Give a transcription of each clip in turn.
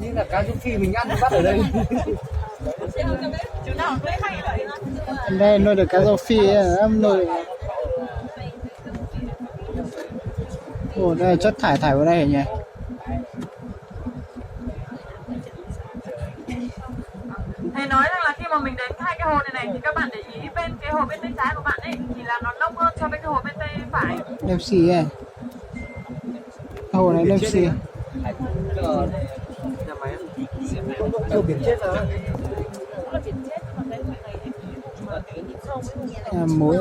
Như là cá rô phi mình ăn bắt ở đây. Đây nuôi được cá rô phi em nuôi. Ồ, đây là chất thải vào đây nhỉ? Thầy nói rằng là khi mà mình đến hai cái hồ này thì các bạn để ý bên cái hồ bên tay trái của bạn ấy thì là nó nông hơn so với cái hồ bên tay phải. Đêm xì ấy. Hồ này đêm xì. Chưa biển chết rồi. Muối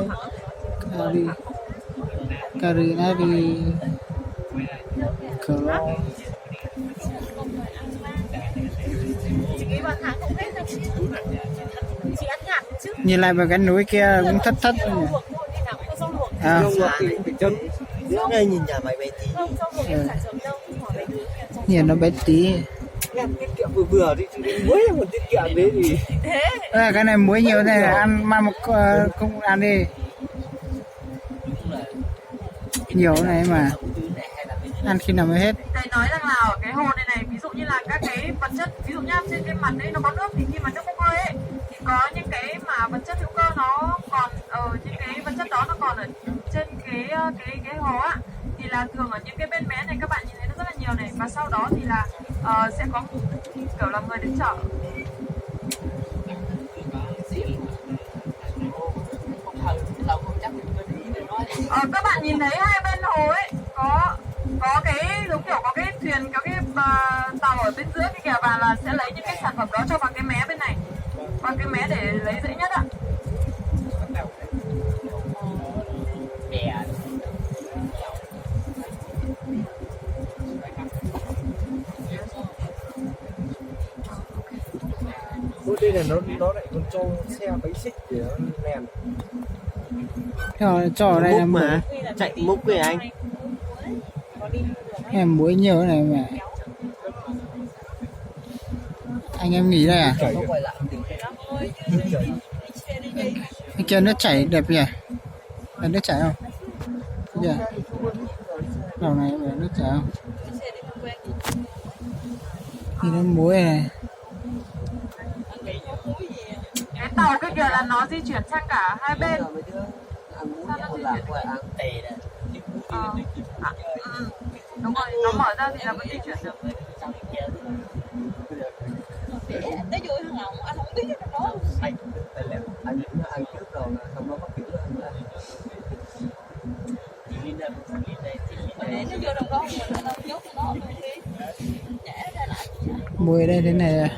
cari nari cờ nhìn lại vào cái núi kia cũng thất thất à. Đây nhìn nhà mày bé tí. Nhìn nó bé tí. Em tiết kiệm vừa đi, muối một tiết kiệm đấy thì. Cái này muối nhiều này ăn mang một không ăn đi. Nhiều này mà ăn khi nào mới hết. Thầy nói rằng là ở cái hồ này ví dụ như là các cái vật chất, ví dụ nhá, trên cái mặt đấy nó có nước thì khi mà nước bốc hơi ấy thì có những cái mà vật chất hữu cơ nó còn ở những cái vật chất đó nó còn ở trên cái hồ á, thì là thường ở những cái bên mé này các bạn nhìn thấy nó rất là nhiều này, và sau đó thì là sẽ có kiểu là người đến chợ. Các bạn nhìn thấy hai bên hồ ấy có cái giống kiểu có cái thuyền, có cái tàu ở bên giữa cái kìa, và là sẽ lấy những cái sản phẩm đó cho vào cái mé bên này, vào cái mé để lấy dễ nhất ạ. Đây là nó lại còn cho xe bánh xích để nó nèm. Cho ở đây là mà chạy múc về anh. Em muối nhiều này mà. Anh em nghỉ đây à? Cái kia nước chảy đẹp nhỉ? Là nước chảy không? Kìa. Đầu này là nước chảy không? Thì nó muối này. Cái tàu cái kia là nó di chuyển sang cả hai bên. Sao nó di chuyển? Đúng rồi, nó mở ra thì là vẫn di chuyển được. Tới vui thằng Ngọc, anh không biết cái đó. Anh ăn trước rồi, không nó có kiểu là Để nó vô trong đó mình nó nhốt nó luôn đi. Nhả ra lại. Muối đây thế này à?